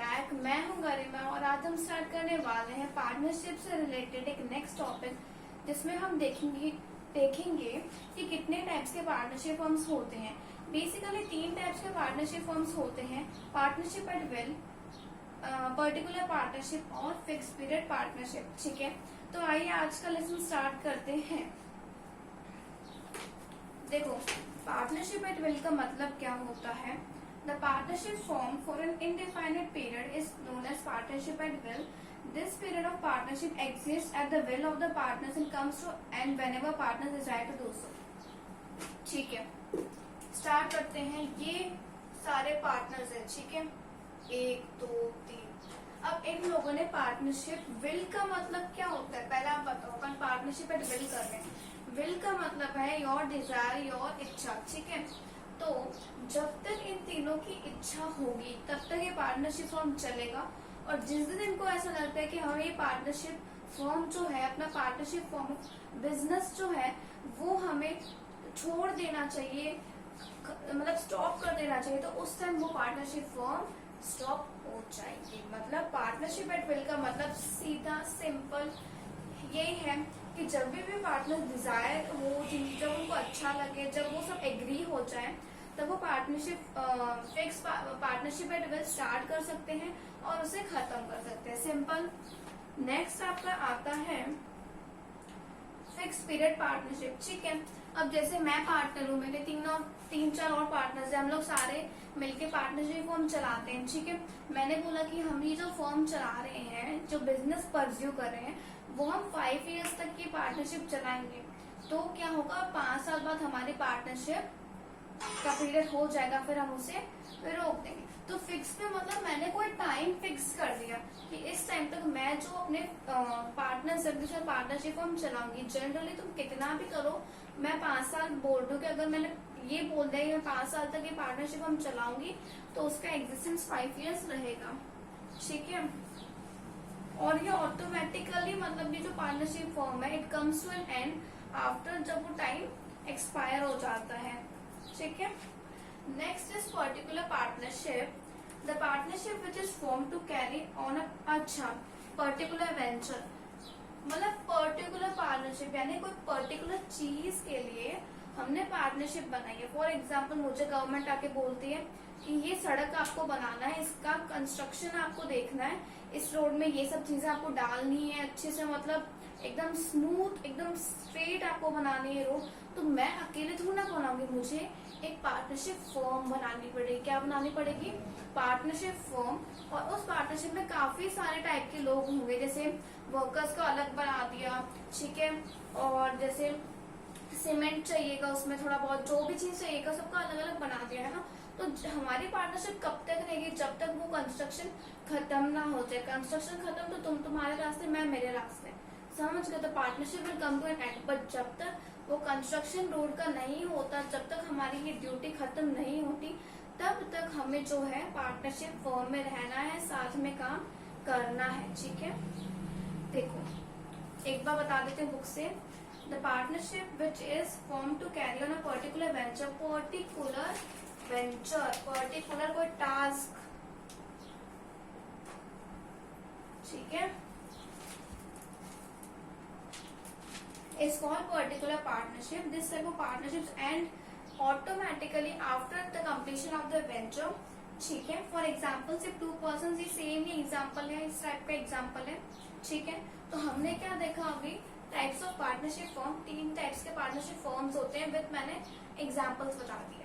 Back. मैं हूं गरिमा और आज हम स्टार्ट करने वाले हैं पार्टनरशिप से रिलेटेड एक नेक्स्ट टॉपिक, जिसमें हम देखेंगे कि कितने टाइप्स के पार्टनरशिप फर्म्स होते हैं। बेसिकली 3 टाइप्स के पार्टनरशिप फर्म्स होते हैं: partnership at will, particular partnership और फिक्स पीरियड पार्टनरशिप। ठीक है, तो आइए आज का लेसन स्टार्ट करते हैं। देखो, पार्टनरशिप एट विल का मतलब क्या होता है। The partnership formed for an indefinite period is known as partnership at will. This period of partnership exists at the will of the partners and comes to end whenever partners desire to do so. ठीक है, start करते हैं। ये सारे partners हैं, ठीक है, 1 2 3। अब इन लोगों ने पार्टनरशिप, विल का मतलब क्या होता है पहले आप बताओ। अपन पार्टनरशिप एट विल कर रहे हैं। विल का मतलब है योर डिजायर, योर इच्छा। ठीक है, तो जब तक इन तीनों की इच्छा होगी तब तक ये पार्टनरशिप फॉर्म चलेगा। और जिस दिन इनको ऐसा लगता है कि हाँ ये पार्टनरशिप फॉर्म जो है, अपना पार्टनरशिप फॉर्म बिजनेस जो है वो हमें छोड़ देना चाहिए, मतलब स्टॉप कर देना चाहिए, तो उस टाइम वो पार्टनरशिप फॉर्म स्टॉप हो जाएगी। मतलब पार्टनरशिप एट विल का मतलब सीधा सिंपल यही है कि जब भी पार्टनर डिजायर हो, जब उनको अच्छा लगे, जब वो सब एग्री हो जाए, तब वो partnership fix partnership at will start कर सकते हैं और उसे खत्म कर सकते हैं। सिंपल। नेक्स्ट आपका आता है फिक्स पीरियड पार्टनरशिप। ठीक है, अब जैसे मैं पार्टनर हूँ, मेरे 3-4 और पार्टनर्स हैं, हम लोग सारे मिलके पार्टनरशिप फॉर्म चलाते हैं। ठीक है, मैंने बोला कि हम ये जो फॉर्म चला रहे हैं, जो बिजनेस परस्यू कर रहे हैं, वो हम 5 इयर्स तक की पार्टनरशिप चलाएंगे। तो क्या होगा, 5 साल बाद हमारी पार्टनरशिप का पीरियड हो जाएगा, फिर हम उसे रोक देंगे। तो फिक्स में मतलब मैंने कोई टाइम फिक्स कर दिया कि इस टाइम तक मैं जो अपने पार्टनर से पार्टनरशिप हम चलाऊंगी। जनरली तुम कितना भी करो, मैं 5 साल बोल रही हूँ कि अगर मैंने ये बोल दिया मैं 5 साल तक ये पार्टनरशिप हम चलाऊंगी, तो उसका एग्जिस्टेंस 5 इयर्स रहेगा। ठीक है, और ये ऑटोमेटिकली मतलब ये जो पार्टनरशिप फॉर्म है, it comes to an end after, जब वो टाइम एक्सपायर हो जाता है। ठीक है, next is particular partnership, the partnership which is form to carry on अच्छा पर्टिकुलर वेंचर। मतलब पर्टिकुलर पार्टनरशिप यानी कोई पर्टिकुलर चीज के लिए हमने पार्टनरशिप बनाई है। फॉर एग्जाम्पल, मुझे गवर्नमेंट आके बोलती है कि ये सड़क आपको बनाना है, इसका कंस्ट्रक्शन आपको देखना है, इस रोड में ये सब चीजें आपको डालनी है अच्छे से, मतलब एकदम स्मूथ, एकदम स्ट्रेट आपको बनानी है रोड। तो मैं अकेले थोड़ा ना बनाऊंगी, मुझे एक पार्टनरशिप फर्म बनानी पड़ेगी। क्या बनानी पड़ेगी? Partnership firm. और उस पार्टनरशिप में काफी सारे टाइप के लोग होंगे, जैसे वर्कर्स का अलग बना दिया, ठीक है, और जैसे सीमेंट चाहिएगा, उसमें थोड़ा बहुत जो भी चीज चाहिएगा सबका अलग अलग बना दिया है ना। तो हमारी पार्टनरशिप कब तक रहेगी? जब तक वो कंस्ट्रक्शन खत्म ना हो जाए। कंस्ट्रक्शन खत्म तो तुम तुम्हारे रास्ते, मैं मेरे रास्ते, समझ गए? तो partnership will come to an end. But जब तक वो कंस्ट्रक्शन रोड का नहीं होता, जब तक हमारी ये ड्यूटी खत्म नहीं होती, तब तक हमें जो है पार्टनरशिप फर्म में रहना है, साथ में काम करना है। ठीक है, देखो एक बार बता देते हैं बुक से। The partnership which is form to carry on a particular venture, particular कोई टास्क। ठीक है, is called particular partnership. This type of partnerships end automatically after the completion of the venture. ठीक है, फॉर एग्जाम्पल सिर्फ 2 person ही same ही example है, इस type का example है। ठीक है, तो हमने क्या देखा अभी? Types of partnership form, 3 types के पार्टनरशिप फॉर्म्स होते हैं, विद मैंने एग्जाम्पल्स बता दिए।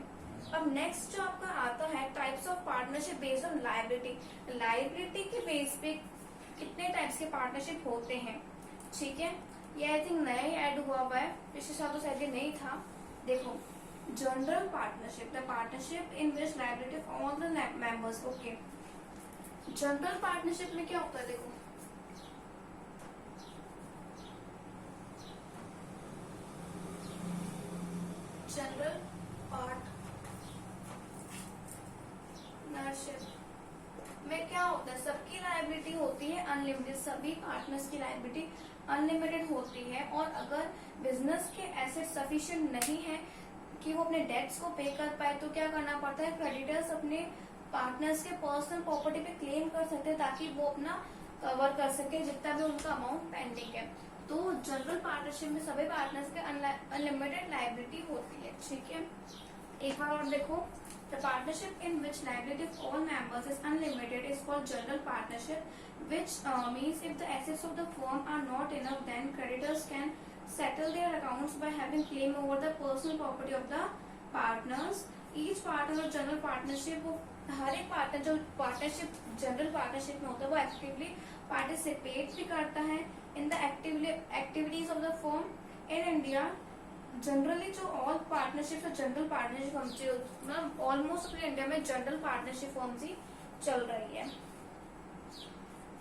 अब नेक्स्ट जो आपका आता है types of partnership based on liability. Liability के बेस पे कितने टाइप्स के पार्टनरशिप होते हैं। ठीक है, ये आई थिंक नया ही ऐड हुआ है, पिछले साल तो शायद ये नहीं था। देखो, general partnership, the partnership in which liability of all the members. Okay, general partnership में क्या होता है? देखो, जनरल पार्टनरशिप में क्या होता है? सबकी लायबिलिटी होती है अनलिमिटेड, सभी पार्टनर्स की लायबिलिटी अनलिमिटेड होती है। और अगर बिजनेस के एसेट सफिशिएंट नहीं है कि वो अपने डेट्स को पे कर पाए, तो क्या करना पड़ता है? क्रेडिटर्स अपने पार्टनर्स के पर्सनल प्रॉपर्टी पे क्लेम कर सकते हैं ताकि वो अपना कवर कर सके जितना भी उनका अमाउंट पेंडिंग है। तो जनरल पार्टनरशिप में सभी पार्टनर्स के अनलिमिटेड लायबिलिटी होती है। ठीक है, एक बार और देखो, the partnership in which liability of all members is unlimited is called general partnership, which means if the assets of the firm are not enough, then creditors can settle their accounts by having claim over the personal property of the partners. Each partner of general partnership, हर एक partner जो partnership general partnership में होता है वो actively participate भी करता है in the activities of the firm. In India generally जो all partnership general partnership firm almost पूरे इंडिया में जनरल पार्टनरशिप फर्म्स ही चल रही है।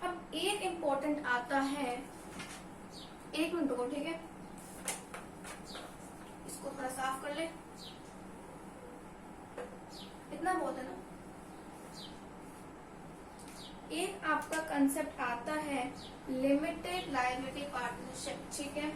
अब एक इम्पोर्टेंट आता है, एक मिनट रुको, ठीक है, इसको थोड़ा साफ कर ले, इतना बहुत है ना। एक आपका कंसेप्ट आता है लिमिटेड लायबिलिटी पार्टनरशिप। ठीक है,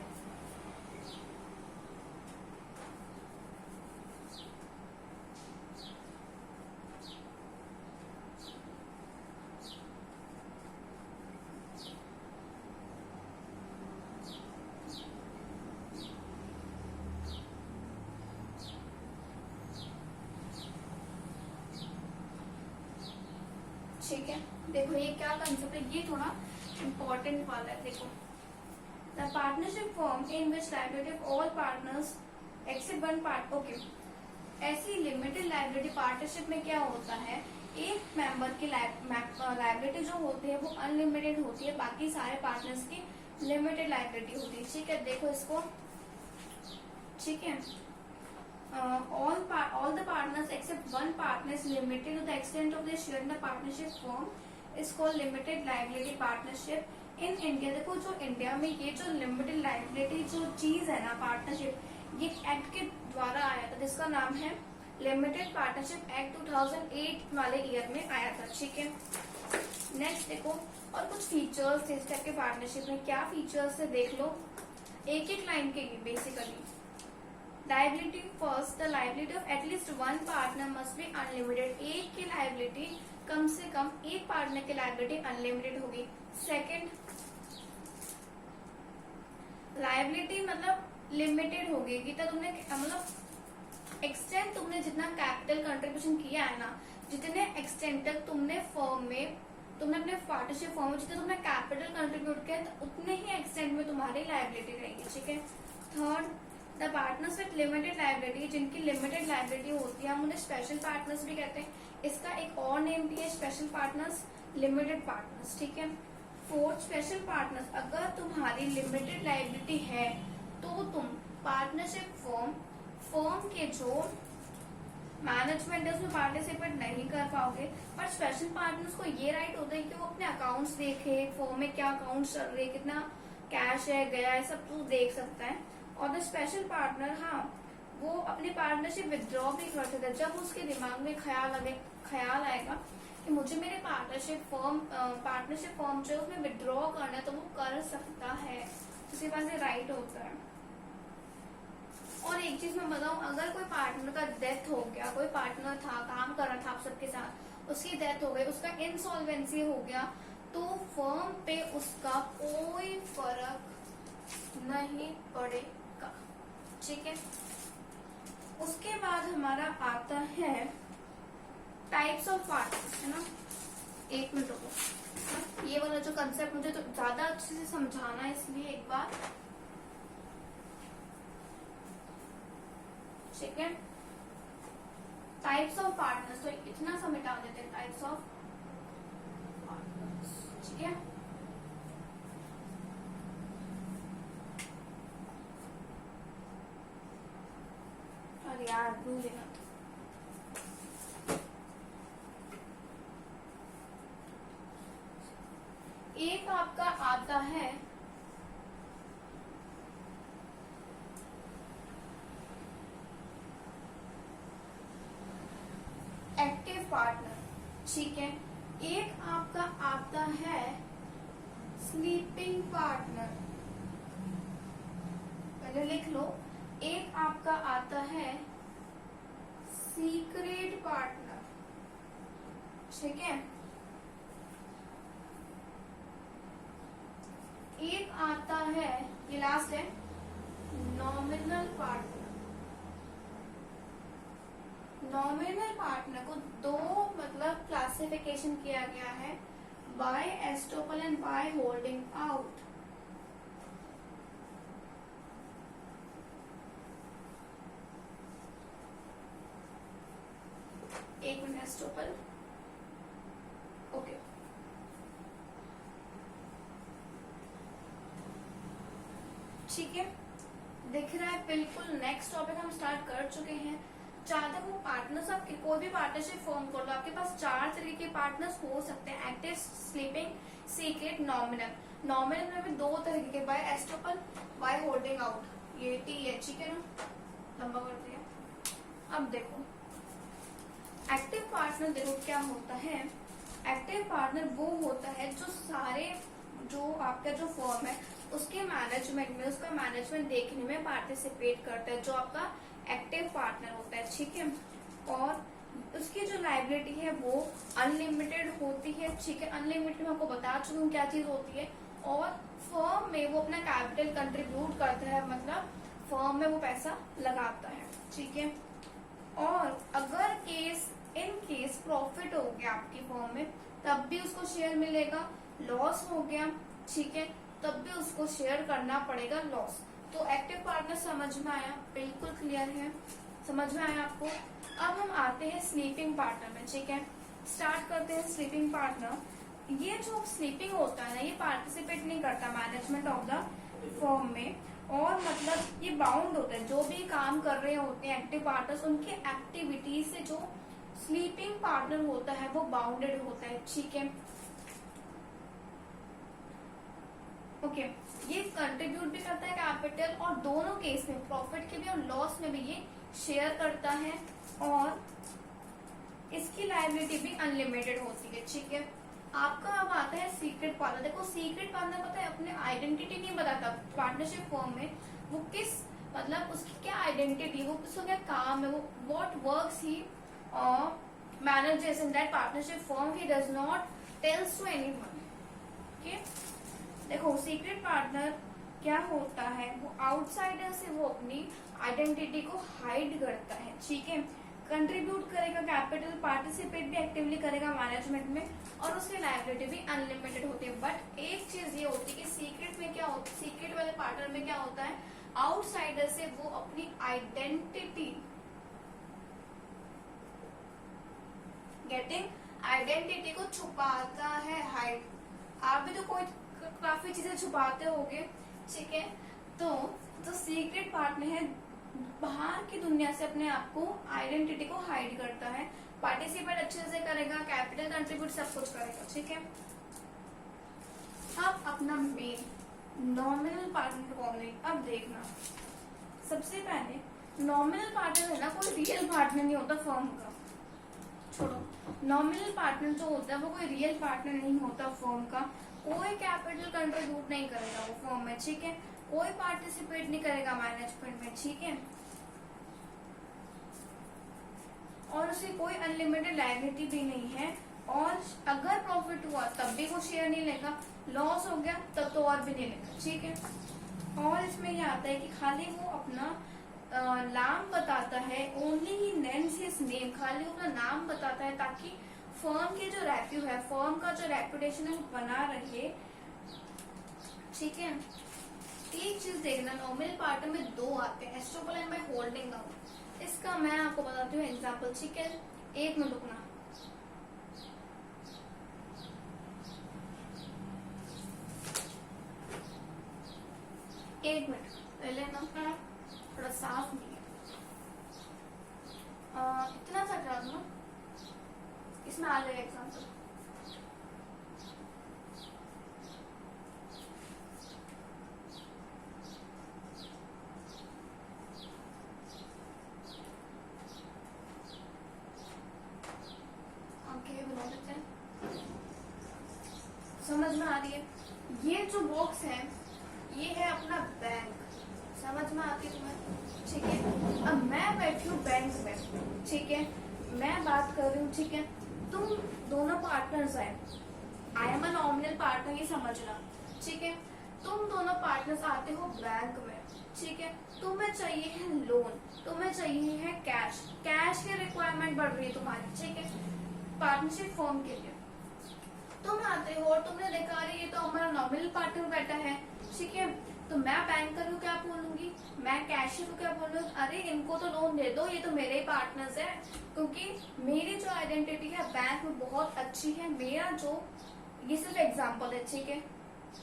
ठीक है, देखो ये क्या कंसेप्ट है, ये थोड़ा इम्पोर्टेंट वाला है। देखो, the partnership form in which liability of all partners except one part. Okay, ऐसी लिमिटेड लायबिलिटी पार्टनरशिप में क्या होता है, एक मेंबर की लायबिलिटी जो होती है वो अनलिमिटेड होती है, बाकी सारे पार्टनर्स की लिमिटेड लायबिलिटी होती है। ठीक है, देखो इसको, ठीक है, all the partners except one partner is limited to the extent of their share in the partnership firm is called limited liability partnership in India। देखो जो इंडिया में ये जो लिमिटेड लायबिलिटी जो चीज है ना पार्टनरशिप, ये एक्ट के द्वारा आया था जिसका नाम है लिमिटेड पार्टनरशिप एक्ट 2008 वाले ईयर में आया था। ठीक है, नेक्स्ट देखो, और कुछ फीचर्स थे इस टाइप के पार्टनरशिप में, क्या फीचर्स है देख लो एक एक लाइन के लिए। Basically liability, first, the liability of at least one partner must be unlimited, एक की लायबिलिटी कम से कम एक पार्टनर की लायबिलिटी अनलिमिटेड होगी। सेकंड, लायबिलिटी मतलब लिमिटेड होगी कि तुमने मतलब एक्सटेंट तुमने जितना कैपिटल कंट्रीब्यूशन किया है ना, जितने एक्सटेंट तक तुमने फर्म में, तुमने अपने पार्टनरशिप फर्म में जितने तुमने कैपिटल कंट्रीब्यूट किया तो उतने ही एक्सटेंट में तुम्हारी लायबिलिटी रहेगी। ठीक है, third, the partners with limited liability, जिनकी लिमिटेड लायबिलिटी होती है हम उन्हें स्पेशल पार्टनर्स भी कहते हैं, इसका एक और नेम भी है स्पेशल पार्टनर्स, लिमिटेड पार्टनर्स। ठीक है, फोर्थ, स्पेशल पार्टनर्स, अगर तुम्हारी लिमिटेड लायबिलिटी है तो तुम पार्टनरशिप फर्म के जो मैनेजमेंट है उसमें पार्टिसिपेट नहीं कर पाओगे, पर स्पेशल पार्टनर्स को ये राइट होता है कि वो अपने अकाउंट्स देखे, फर्म में क्या अकाउंट्स चल रहे, कितना कैश है गया है, सब कुछ देख सकता है। और द स्पेशल पार्टनर, हाँ, वो अपनी पार्टनरशिप विथड्रॉ भी कर सकता है जब उसके दिमाग में ख्याल आएगा कि मुझे मेरे पार्टनरशिप फर्म जो है उसमें विथड्रॉ करना है, तो वो कर सकता है, उसके पास ये राइट होता है। और एक चीज मैं बताऊं, अगर कोई पार्टनर का डेथ हो गया, कोई पार्टनर था काम कर रहा था आप सबके साथ, उसकी डेथ हो गई, उसका इंसॉल्वेंसी हो गया, तो फर्म पे उसका कोई फर्क नहीं पड़ेगा। ठीक है, उसके बाद हमारा आता है टाइप्स ऑफ पार्टनर्स, है ना। एक मिनट रुको, ये वाला जो कंसेप्ट मुझे तो ज्यादा अच्छे से समझाना है, इसलिए एक बार, ठीक है, टाइप्स ऑफ पार्टनर्स, तो इतना सा मिटा देते हैं, टाइप्स ऑफ पार्टनर्स। ठीक है, अरे यार भूल गया, एक आपका आता है एक्टिव पार्टनर। ठीक है, एक आपका आता है स्लीपिंग पार्टनर, पहले लिख लो। एक आपका आता है सीक्रेट पार्टनर, ठीक है। एक आता है, ये लास्ट है, नॉमिनल पार्टनर। नॉमिनल पार्टनर को दो मतलब क्लासिफिकेशन किया गया है, by estoppel and by holding out. एक मिनट, एस्टोपल, ओके। ठीक है, दिख रहा है बिल्कुल। नेक्स्ट टॉपिक हम स्टार्ट कर चुके हैं। चाहे वो पार्टनर्स, आप कोई भी पार्टनरशिप फॉर्म कर लो, आपके पास चार तरीके के पार्टनर्स हो सकते हैं, active, sleeping, secret, nominal. Nominal में भी दो तरीके के, by estoppel, by holding out. ये टी है, ठीक है ना, लंबा कर दिया। अब देखो एक्टिव पार्टनर, देखो क्या होता है। एक्टिव पार्टनर वो होता है जो सारे, जो आपका जो फर्म है उसके मैनेजमेंट में, उसका मैनेजमेंट देखने में पार्टिसिपेट करता है, जो आपका एक्टिव पार्टनर होता है, ठीक है। और उसकी जो लायबिलिटी है वो अनलिमिटेड होती है, ठीक है। अनलिमिटेड मैं आपको बता चुकी हूँ क्या चीज होती है। और फर्म में वो अपना कैपिटल कंट्रीब्यूट करता है, मतलब फर्म में वो पैसा लगाता है, ठीक है। और अगर इन केस प्रॉफिट हो गया आपकी फर्म में, तब भी उसको शेयर मिलेगा। लॉस हो गया, ठीक है, तब भी उसको शेयर करना पड़ेगा, लॉस। तो एक्टिव पार्टनर समझ में आया, बिल्कुल क्लियर है, समझ में आया आपको। अब हम आते हैं स्लीपिंग पार्टनर में, ठीक है। स्टार्ट करते हैं स्लीपिंग पार्टनर। ये जो स्लीपिंग होता है ना, ये पार्टिसिपेट नहीं करता मैनेजमेंट ऑफ द फर्म में, और मतलब ये बाउंड होता है, जो भी काम कर रहे होते हैं एक्टिव पार्टनर्स, उनकी एक्टिविटी से जो स्लीपिंग पार्टनर होता है वो बाउंडेड होता है, ठीक है। ओके, ये कंट्रीब्यूट भी करता है कैपिटल, और दोनों केस में, प्रॉफिट के भी और लॉस में भी ये शेयर करता है, और इसकी लायबिलिटी भी अनलिमिटेड होती है, ठीक है। आपका अब आता है सीक्रेट पार्टनर। देखो सीक्रेट पार्टनर पता है अपने आइडेंटिटी नहीं बताता पार्टनरशिप फॉर्म में, वो किस, मतलब उसकी क्या आइडेंटिटी, वो उसका क्या काम है, वो what works he manages in that partnership firm, he does not tells to anyone, okay। देखो सीक्रेट पार्टनर क्या होता है, वो आउटसाइडर से वो अपनी आइडेंटिटी को हाइड करता है, ठीक है। कंट्रीब्यूट करेगा कैपिटल, पार्टिसिपेट भी एक्टिवली करेगा मैनेजमेंट में, और उसकी लायबिलिटी भी अनलिमिटेड होती है। बट एक चीज ये होती है कि सीक्रेट में क्या होता है, सीक्रेट वाले पार्टनर में क्या होता है, आउटसाइडर से वो अपनी आइडेंटिटी, गेटिंग आइडेंटिटी को छुपाता है, हाइड। आप भी तो कोई काफी चीजें छुपाते होगे, ठीक है। तो जो सीक्रेट पार्टनर है बाहर की दुनिया से अपने आप को, आइडेंटिटी को हाइड करता है, पार्टिसिपेट अच्छे से करेगा, कैपिटल कंट्रीब्यूट सब कुछ करेगा, ठीक है। अब अपना मेन नॉमिनल पार्टनर कौन है, अब देखना। सबसे पहले नॉमिनल पार्टनर है ना, कोई रियल पार्टनर नहीं होता फर्म का, छोड़ो। नॉमिनल पार्टनर जो होता है वो कोई रियल पार्टनर नहीं होता फर्म का, कोई कैपिटल कंट्रीब्यूट नहीं करेगा वो फर्म में, ठीक है। कोई पार्टिसिपेट नहीं करेगा मैनेजमेंट में, ठीक है। और उसे कोई अनलिमिटेड लायबिलिटी भी नहीं है, और अगर प्रॉफिट हुआ तब भी वो शेयर नहीं लेगा, लॉस हो गया तब तो और भी नहीं लेगा, ठीक है। और इसमें ये आता है कि खाली वो अपना नाम बताता है, ओनली ही नेम्स हिज नेम, खाली अपना नाम बताता है, ताकि फर्म की जो रेप्यू है, फर्म का जो रेपुटेशन है वो बना रहे, ठीक है। एक चीज देखना, नॉमिनल पार्टनर में दो आते हैं, estoppel and by holding out. इसका मैं आपको बताती हूँ एग्जांपल, ठीक है। एक मिनट रुकना, एक मिनट पहले ना थोड़ा साफ नहीं है, इतना सा करा दो ना, इसमें आ जाएगा एग्जाम्पल। ओके, बना देते हैं, समझ में आ रही है। ये जो बॉक्स है ये है अपना बैंक, समझ में आती है तुम्हें, ठीक है। अब मैं बैठी हूँ बैंक में, ठीक है, मैं बात कर रही हूँ, ठीक है। तुम दोनों पार्टनर्स हैं, I am a nominal partner, ये समझना, ठीक है। तुम दोनों पार्टनर्स आते हो बैंक में, ठीक है। तुम्हें चाहिए है लोन, तुम्हें चाहिए है कैश, कैश की रिक्वायरमेंट बढ़ रही है तुम्हारी, ठीक है, पार्टनरशिप फॉर्म के लिए। तुम आते हो और तुमने देखा अरे ये तो हमारा नॉमिनल पार्टनर बैठा है, ठीक है, तो मैं बैंकर को क्या बोलूंगी, मैं कैशियर को क्या बोलूंगी, अरे इनको तो लोन दे दो, ये तो मेरे ही पार्टनर्स है, क्योंकि मेरी जो आइडेंटिटी है बैंक में बहुत अच्छी है, मेरा जो, ये सिर्फ एग्जाम्पल है, ठीक है,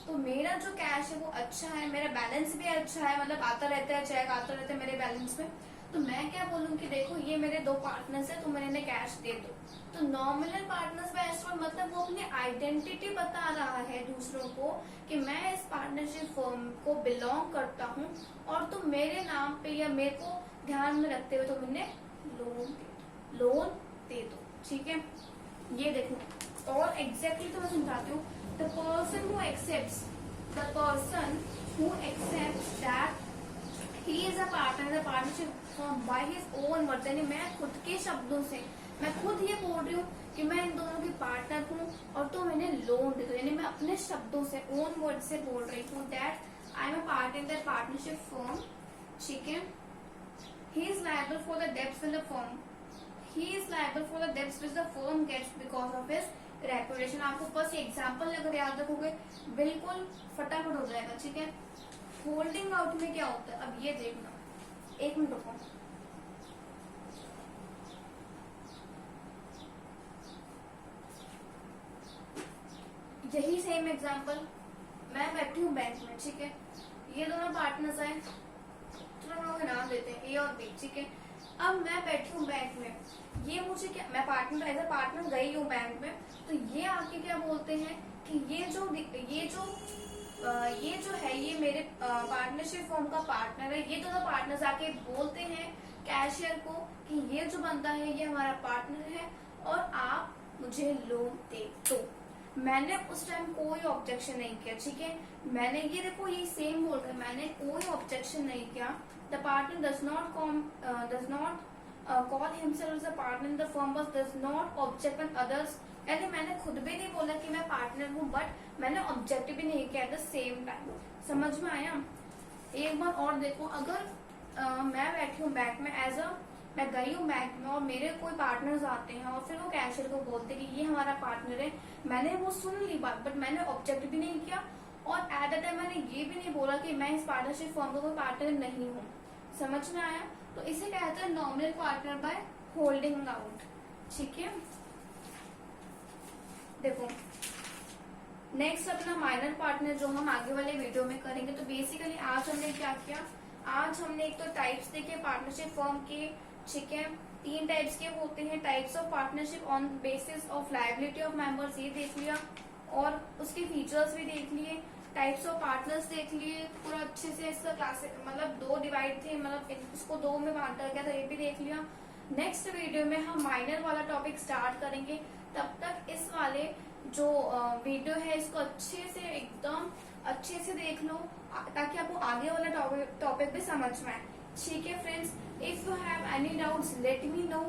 तो मेरा जो कैश है वो अच्छा है, मेरा बैलेंस भी अच्छा है, मतलब आता रहता है, चेक आता रहता है मेरे बैलेंस में, तो मैं क्या बोलूँ कि देखो ये मेरे दो पार्टनर्स है, तो मैंने इन्हें कैश दे दो। तो नॉमिनल पार्टनर्स बेस्ट मतलब वो अपनी आइडेंटिटी बता रहा है दूसरों को कि मैं इस पार्टनरशिप फर्म को बिलोंग करता हूँ और तुम मेरे नाम पे या मेरे को ध्यान में रखते हुए तुम इन्हें लोन दे दो, ठीक है। ये देखो और एग्जैक्टली तो मैं समझाती हूँ, the person who accepts that he is a partner in the partnership firm by his own words, यानी मैं खुद के शब्दों से, मैं खुद ये बोल रही हूँ कि मैं इन दोनों की पार्टनर हूँ और तुम इन्हें लोन दे दो, यानी मैं अपने शब्दों से, ओन वर्ड से बोल रही हूँ that I am a partner in the partnership firm, ठीक है। he is liable for the debts in the firm, he is liable for the debts which the firm gets because of his reputation. आपको बस example अगर याद रखोगे बिल्कुल फटाफट हो जाएगा, ठीक है। होल्डिंग आउट में क्या होता है, अब ये देखना, एक मिनट रुको, यही सेम एग्जाम्पल, मैं बैठी हूँ बैंक में, ठीक है, ये दोनों पार्टनर्स हैं, चलो हम लोग नाम देते हैं ए और बी, ठीक है। अब मैं बैठी हूँ बैंक में, ये मुझे क्या, मैं पार्टनर एज ए पार्टनर गई हूँ बैंक में, तो ये आके क्या बोलते हैं कि ये जो है ये मेरे पार्टनरशिप फर्म का पार्टनर है, ये दोनों पार्टनर्स आके बोलते हैं कैशियर को कि ये जो बंदा है ये हमारा पार्टनर है और आप मुझे लोन दे दो। मैंने उस टाइम कोई ऑब्जेक्शन नहीं किया, ठीक है, मैंने ये देखो ये सेम बोल रहे, मैंने कोई ऑब्जेक्शन नहीं किया। The partner does not call himself as a partner in the firm but does not object when others, यानी मैंने खुद भी नहीं बोला कि मैं पार्टनर हूँ बट मैंने ऑब्जेक्ट भी नहीं किया एट द सेम टाइम। समझ में आया? एक बार और देखो, अगर मैं बैठी हूँ बैंक में मैं गई हूँ बैंक में और मेरे कोई पार्टनर्स आते हैं और फिर वो कैशियर को बोलते कि ये हमारा पार्टनर है, मैंने वो सुन ली बात बट मैंने ऑब्जेक्ट भी नहीं किया और एट द टाइम मैंने ये भी नहीं बोला कि मैं इस पार्टनरशिप फर्म का कोई पार्टनर नहीं हूँ। समझ में आया? तो इसे कहते हैं nominal partner by holding out, ठीक है। देखो नेक्स्ट अपना माइनर पार्टनर जो हम आगे वाले वीडियो में करेंगे। तो बेसिकली आज हमने क्या किया, आज हमने एक तो टाइप्स देखे पार्टनरशिप फर्म के, ठीक है, 3 टाइप्स के होते हैं, types of partnership on basis of liability of members, ये देख लिया और उसके फीचर्स भी देख लिए, टाइप्स ऑफ पार्टनर्स देख लिए पूरा अच्छे से, इसका क्लास मतलब 2 डिवाइड थे, मतलब इसको 2 में बांटा गया था, ये भी देख लिया। नेक्स्ट वीडियो में हम माइनर वाला टॉपिक स्टार्ट करेंगे, तब तक इस वाले जो वीडियो है इसको अच्छे से एकदम अच्छे से देख लो ताकि आपको आगे वाला टॉपिक भी समझ में आए, ठीक है friends. If you have any doubts let me know.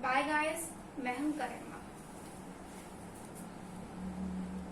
Bye guys, मैं हूं करण।